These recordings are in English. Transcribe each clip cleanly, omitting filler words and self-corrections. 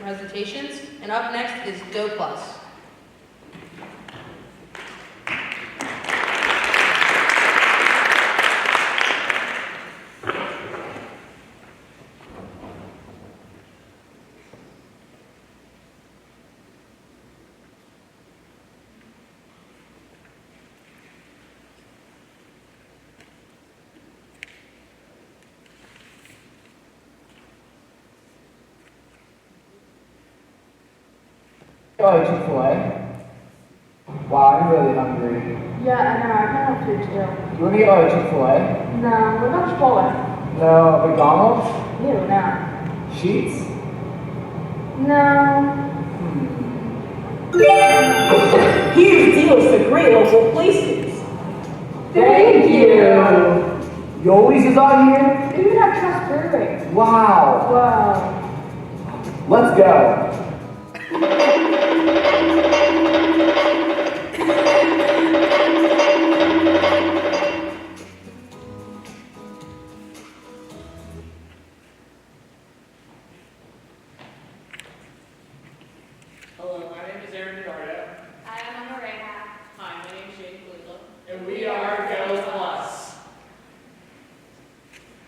presentations. And up next is Go Plus. Oh, Chick-fil-A? Wow, I'm really hungry. Yeah, I know. I kind of food too. You want to get Chick-fil-A? No, what about Chipotle? No, McDonald's? Ew, no. Sheets? No. Here's deals to great local places. Thank you. Yoli's is on here? We even have Trust Brewing. Wow. Wow. Let's go. Hello, my name is Aaron Eduardo, Hi, I'm Emma Rahab. Hi, my name is Shane Kalila. and we are Go Plus.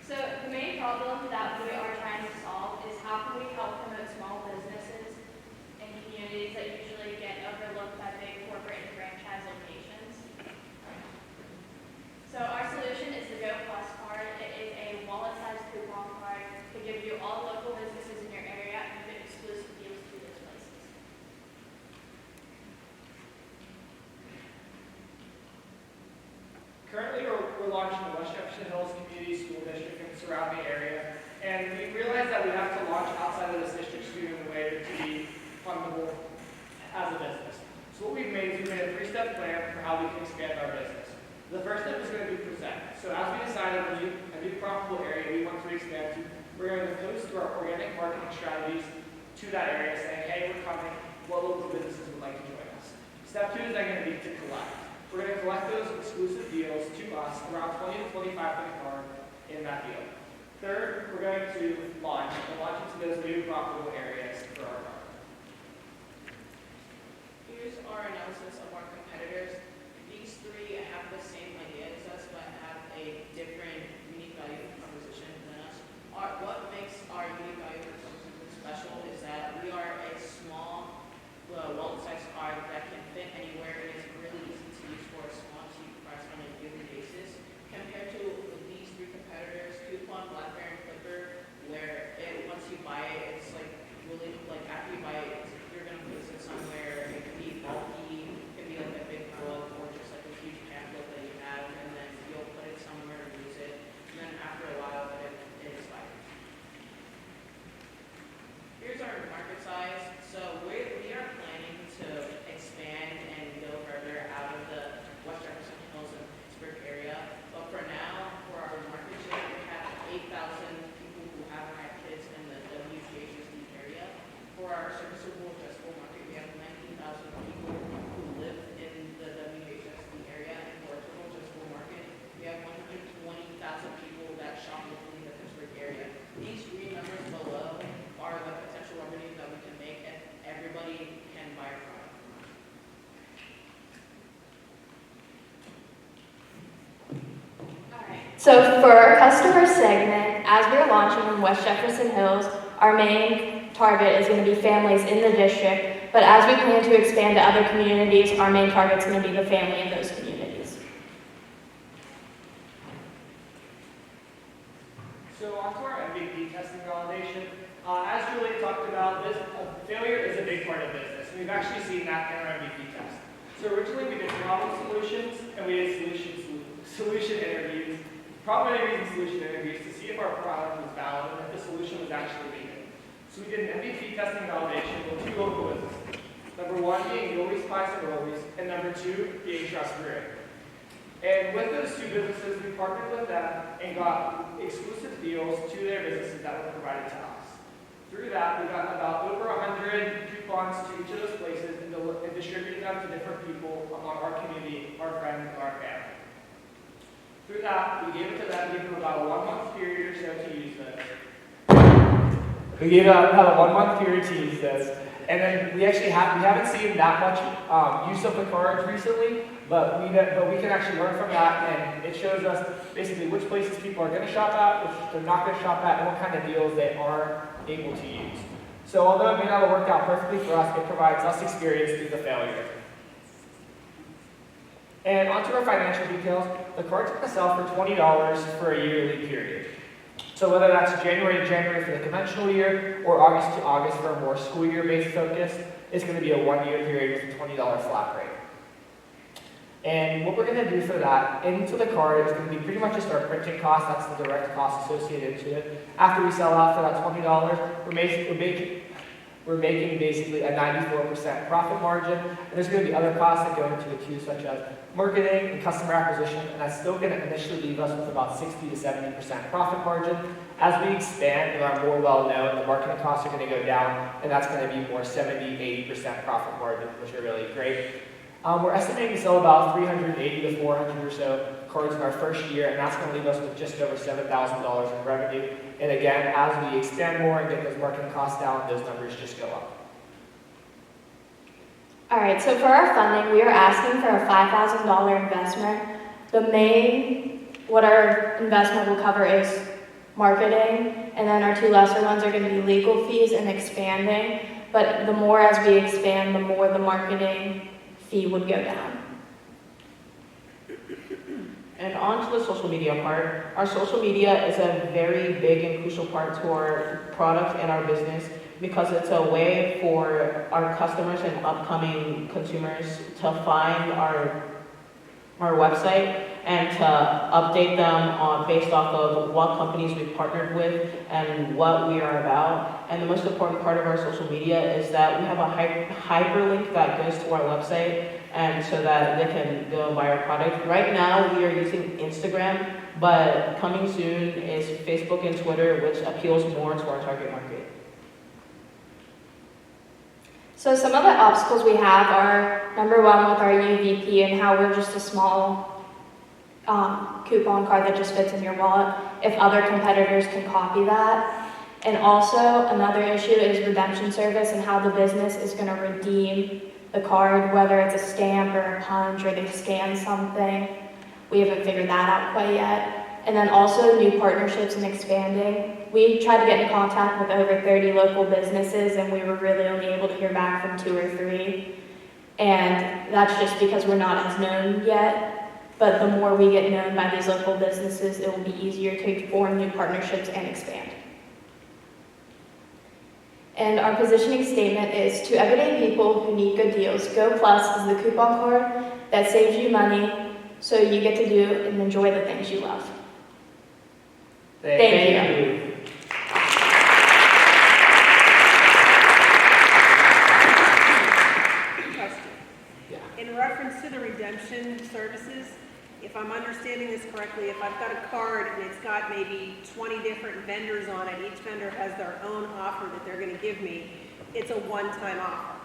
So the main problem that we are trying to solve is how can we help promote small businesses in communities that usually get overlooked by big corporate and franchise locations. So our solution is the Go Plus card. It is a wallet-sized coupon card to give you all local businesses in your area and give exclusive deals to those places. Currently, we're launching the West Jefferson Hills Community School District and surrounding area, and we realized that we have to launch outside of this district soon in a way to be fundable as a business. So what we've made is we've made a three-step plan for how we can expand our business. The first step is going to be present. So as we decided a new profitable area we want to expand to, we're going to post through our organic marketing strategies to that area saying, hey, we're coming, what local businesses would like to join us. Step two is then going to be to collect. We're going to collect those exclusive deals to us, around 20 to 25 for the card in that deal. Third, we're going to launch into those new profitable areas for our card. Here's our analysis of our competitors. These three have the same idea as us, but have a different unique value proposition than us. What makes our unique value proposition special is that we are a small, wallet-sized card that can fit anywhere and is really easy to use for a small, cheap price on a daily basis. Compared to these three competitors, Coupon, BlackBerry, and Clipper, where once you buy it, it's like really like after you buy it, you're gonna place it somewhere. It can be bulky, it can be like a big book or just like a huge pamphlet that you have, and then you'll put it somewhere and use it, and then after a while it expires. Here's our market size. So we are planning to expand and go further out of the West Jefferson Hills and Pittsburgh area. But for now, for our market share, we have 8,000 people who haven't had kids in the WGHSD area. For our serviceable addressable market, we have 19,000 people who live in the WHSD area. And for our total addressable market, we have 120,000 people that shop locally in the Pittsburgh area. These green numbers below are the potential revenue that we can make if everybody can buy our product from us. So for our customer segment, as we're launching in West Jefferson Hills, our main target is going to be families in the district, but as we plan to expand to other communities, our main target is going to be the family in those communities. So on to our MVP testing validation. As Julie talked about, failure is a big part of business. And we've actually seen that in our MVP test. So originally we did problem solutions and we did solution interviews. Problem interviews and solution interviews to see if our product was valid and if the solution was actually needed. So we did an MVP testing validation with two local businesses. Number one being Yoli's Pies and Rollies, and number two being Trust Brewing. And with those two businesses, we partnered with them and got exclusive deals to their businesses that were provided to us. Through that, we got about over 100 coupons to each of those places and distributed them to different people among our community, our friends, and our family. Through that, we gave it to them, gave them about a 1 month period or so to use this. We have a 1 month period to use this. And then we haven't seen that much use of the cards recently, but we can actually learn from that, and it shows us basically which places people are going to shop at, which they're not going to shop at, and what kind of deals they are able to use. So although it may not have worked out perfectly for us, it provides us experience through the failure. And onto our financial details, the card's going to sell for $20 for a yearly period. So whether that's January to January for the conventional year, or August to August for a more school year-based focus, it's going to be a 1-year period with a $20 flat rate. And what we're going to do for that, into the card, is going to be pretty much just our printing cost. That's the direct cost associated to it. After we sell out for that $20, we're making basically a 94% profit margin. And there's going to be other costs that go into it too, such as marketing and customer acquisition, and that's still going to initially leave us with about 60 to 70% profit margin. As we expand and are more well-known, the marketing costs are going to go down, and that's going to be more 70, 80% profit margin, which are really great. We're estimating to sell about 380 to 400 or so cards in our first year, and that's going to leave us with just over $7,000 in revenue. And again, as we expand more and get those marketing costs down, those numbers just go up. All right, so for our funding, we are asking for a $5,000 investment. What our investment will cover is marketing, and then our two lesser ones are going to be legal fees and expanding. But the more as we expand, the more the marketing fee would go down. And on to the social media part. Our social media is a very big and crucial part to our product and our business because it's a way for our customers and upcoming consumers to find our website and to update them based off of what companies we've partnered with and what we are about. And the most important part of our social media is that we have a hyperlink that goes to our website, and so that they can go and buy our product. Right now we are using Instagram, but coming soon is Facebook and Twitter, which appeals more to our target market. So some of the obstacles we have are, number one, with our UVP and how we're just a small coupon card that just fits in your wallet, if other competitors can copy that. And also another issue is redemption service and how the business is going to redeem the card, whether it's a stamp or a punch or they scan something. We haven't figured that out quite yet. And then also new partnerships and expanding. We tried to get in contact with over 30 local businesses, and we were really only able to hear back from 2 or 3. And that's just because we're not as known yet. But the more we get known by these local businesses, it will be easier to form new partnerships and expand. And our positioning statement is, to everyday people who need good deals, Go Plus is the coupon card that saves you money so you get to do and enjoy the things you love. Thank you. Question. Yeah. In reference to the redemption services, if I'm understanding this correctly, if I've got a card and it's got maybe 20 different vendors on it, each vendor has their own offer that they're going to give me, it's a one-time offer.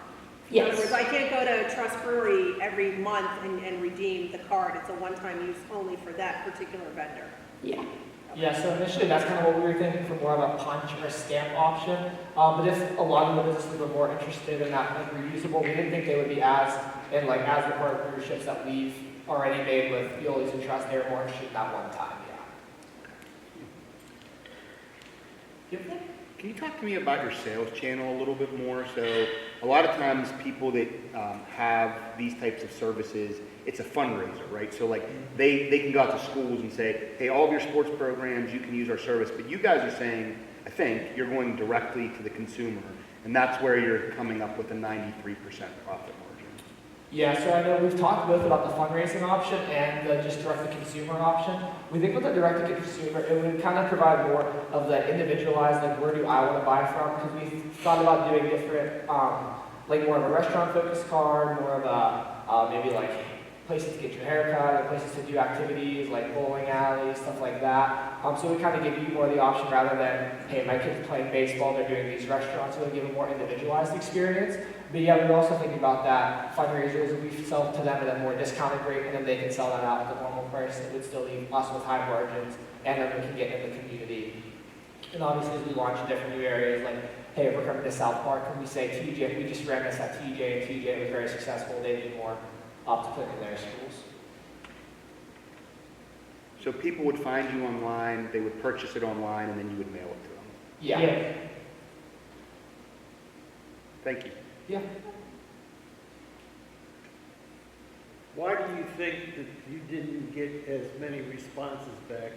In other words, Yes. I can't go to Trust Brewery every month and redeem the card. It's a one-time use only for that particular vendor. Yeah. Yeah, so initially that's kind of what we were thinking for more of a punch or a stamp option. But if a lot of the businesses were more interested in that like reusable, we didn't think they would be as the partnerships that we've already made with Yoli's and Trust. They were more interested in that one time, yeah. Yep. Can you talk to me about your sales channel a little bit more? So a lot of times people that have these types of services, it's a fundraiser, right? So like they can go out to schools and say, hey, all of your sports programs, you can use our service. But you guys are saying, I think, you're going directly to the consumer. And that's where you're coming up with a 93% profit margin. Yeah, so I know we've talked both about the fundraising option and the just direct-to-consumer option. We think with the direct-to-consumer, it would kind of provide more of the individualized, like where do I want to buy from? Because we thought about doing different, like more of a restaurant-focused card, more of a maybe like places to get your hair cut, places to do activities like bowling alleys, stuff like that. So we kind of give you more of the option rather than, hey, my kid's playing baseball, they're doing these restaurants, so we give a more individualized experience. But yeah, we're also thinking about that fundraisers. We sell to them at a more discounted rate, and then they can sell that out at the normal price. It would still leave us with high margins, and then we can get in the community And obviously, as we launch in different new areas, like, hey, if we're coming to South Park, can we say TJ? We just ran this at TJ, and TJ was very successful. They need more up to put in their schools. So people would find you online, they would purchase it online, and then you would mail it to them. Yeah. Thank you. Yeah. Why do you think that you didn't get as many responses back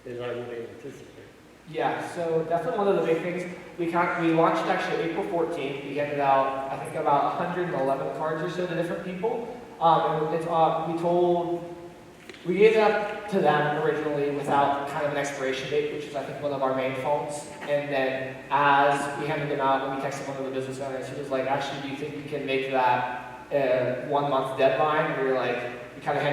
as I would anticipate? Yeah, so definitely one of the big things, we launched actually April 14th. We handed out, I think, about 111 cards or so to different people. We gave it up to them originally without kind of an expiration date, which is, I think, one of our main faults. And then as we handed them out, when we texted one of the business owners, he was like, actually, do you think we can make that a 1 month deadline? And we were like, we kind of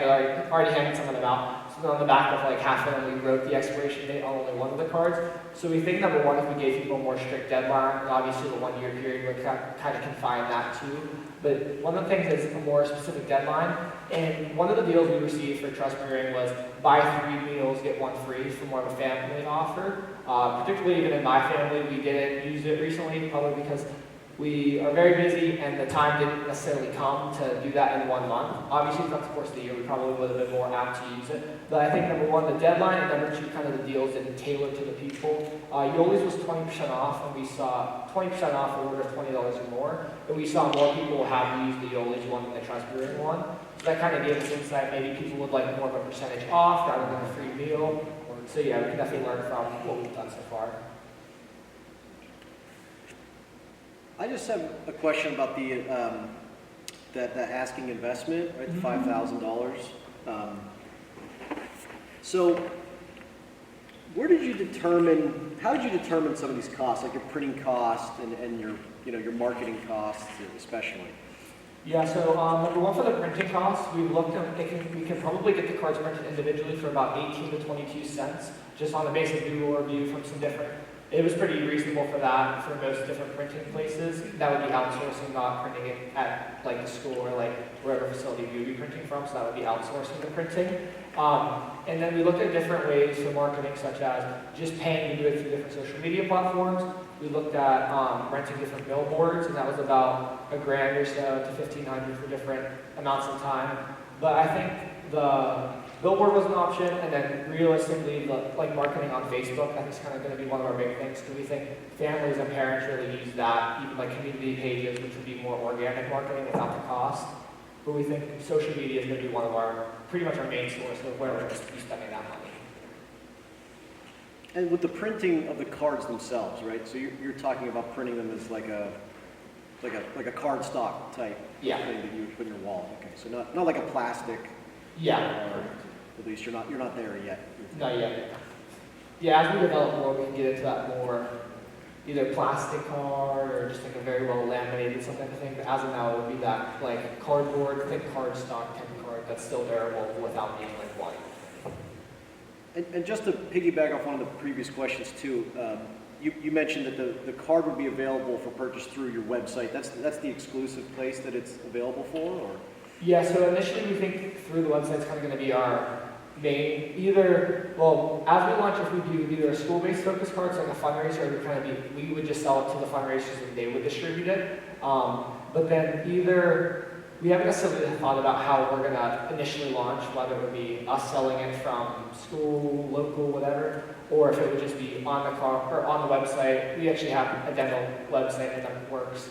already handed some of them out. So on the back of like half of them, we wrote the expiration date on only one of the cards. So we think, number one, if we gave people a more strict deadline, obviously the 1 year period would kind of confine that too. But one of the things is a more specific deadline. And one of the deals we received for Trust Brewing was buy 3 meals, get 1 free for more of a family offer. Particularly even in my family, we didn't use it recently, probably because we are very busy and the time didn't necessarily come to do that in 1 month. Obviously, throughout the course of the year, we probably would have been more apt to use it. But I think number one, the deadline, and number two, kind of the deals didn't tailor to the people. Yoli's was 20% off, and we saw 20% off an order of $20 or more. And we saw more people have used the Yoli's one than the Trust Brewing one. So that kind of gave us insight. Maybe people would like more of a percentage off rather than a free meal. So yeah, we can definitely learn from what we've done so far. I just have a question about the that asking investment, right? The $5,000. So, where did you determine? How did you determine some of these costs, like your printing cost and your your marketing costs, especially? Yeah, so number one, for the printing costs, we looked at we can probably get the cards printed individually for about 18 to 22 cents, just on a basic Google review from some different. It was pretty reasonable for that for most different printing places. That would be outsourcing, not printing it at like the school or like wherever facility we would be printing from. So that would be outsourcing the printing. And then we looked at different ways for marketing, such as just paying to do it through different social media platforms. We looked at renting different billboards, and that was about $1,000 or so to $1,500 for different amounts of time. But I think the billboard was an option, and then realistically, like marketing on Facebook, I think is kind of going to be one of our big things, because we think families and parents really use that, even like community pages, which would be more organic marketing without the cost. But we think social media is going to be one of our, pretty much our main source of where we're going to be spending that money. And with the printing of the cards themselves, right? So you're talking about printing them as like a card stock type thing that you would put in your wall. Okay, so not like a plastic. Yeah. Or at least you're not there yet. Not yet. Yeah, as we develop more, we can get into that more, either plastic card or just like a very well laminated something. I think as of now, it would be that like cardboard, thick card stock type of card that's still durable without being like white. And just to piggyback off one of the previous questions too, you mentioned that the card would be available for purchase through your website. That's the exclusive place that it's available for, or? Yeah, so initially we think through the website is kind of going to be our main, as we launch, if we do either a school-based focus cards like a fundraiser, we would just sell it to the fundraisers and they would distribute it. But then we haven't necessarily thought about how we're going to initially launch, whether it would be us selling it from school, local, whatever, or if it would just be on the car or on the website. We actually have a demo website that works.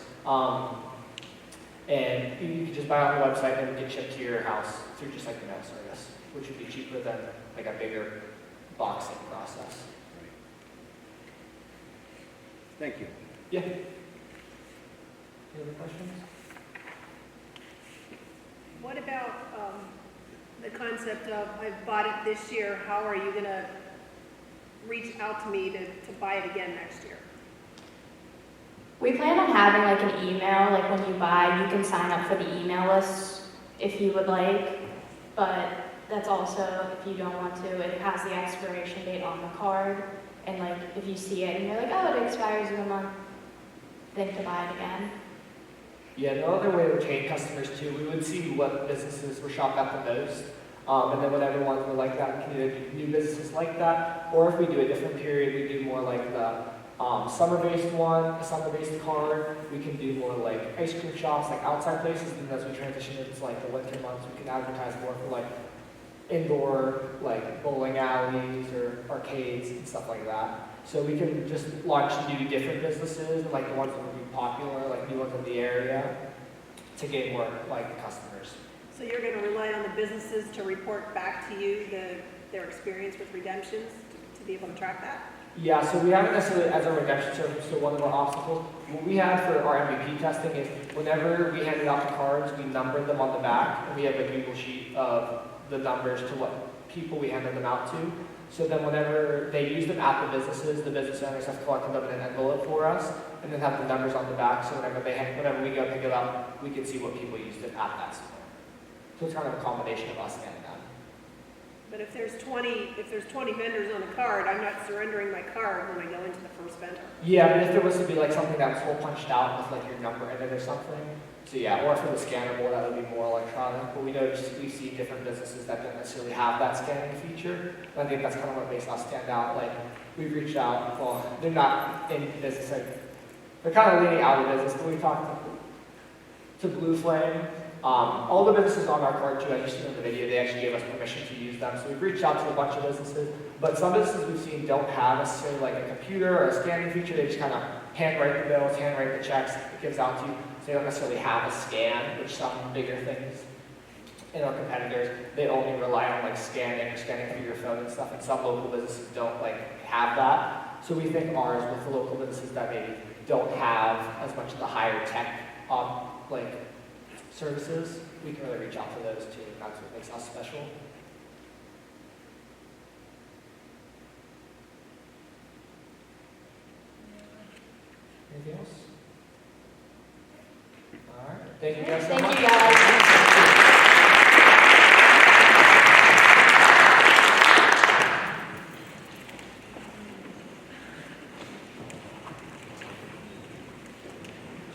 And you can just buy it on the website and it would get shipped to your house through just like the mail service, which would be cheaper than like a bigger boxing process. Thank you. Yeah. Any other questions? What about the concept of, I've bought it this year, how are you going to reach out to me to buy it again next year? We plan on having like an email, like when you buy, you can sign up for the email list if you would like, but that's also, if you don't want to, it has the expiration date on the card, and like if you see it and you're like, oh, it expires in a month, think to buy it again. Yeah, the other way to retain customers too, we would see what businesses were shopped at the most. And then whatever ones were like that, we can either do new businesses like that, or if we do a different period, we do more like the summer-based one, a summer-based card. We can do more like ice cream shops, like outside places. And as we transition into like the winter months, we can advertise more for like indoor, like bowling alleys or arcades and stuff like that. So we can just launch new different businesses, and like the ones that would be popular, like new ones in the area, to gain more like customers. So you're gonna rely on the businesses to report back to you their experience with redemptions to be able to track that? Yeah, so we haven't necessarily as a redemption service, so one of our obstacles. What we had for our MVP testing is whenever we handed out the cards, we numbered them on the back, and we have a Google sheet of the numbers to what people we handed them out to. So then whenever they use them at the business owners have collected them in an envelope for us, and then have the numbers on the back, so whenever we go pick it up, we can see what people used it at that store. So it's kind of a combination of us and them. But if there's 20 vendors on the card, I'm not surrendering my card when I go into the first vendor. Yeah, but if there was to be like something that was hole punched out with like your number in it or something, so yeah, or for the scanner board, that would be more electronic. But we noticed we see different businesses that don't necessarily have that scanning feature. And I think that's kind of what makes us stand out. Like we've reached out, well, they're not in business, like, they're kind of leaning out of business, but we talked to Blue Flame. All the businesses on our card too, as you see in the video, they actually gave us permission to use them. So we've reached out to a bunch of businesses, but some businesses we've seen don't have necessarily like a computer or a scanning feature. They just kind of handwrite the bills, handwrite the checks, it gives out to you. So they don't necessarily have a scan, which some bigger things in our competitors, they only rely on like scanning through your phone and stuff, and some local businesses don't like have that. So we think ours, with the local businesses that maybe don't have as much of the higher tech like services, we can really reach out to those too, and that's what makes us special. Anything else? All right. Thank you guys so much. Thank you guys.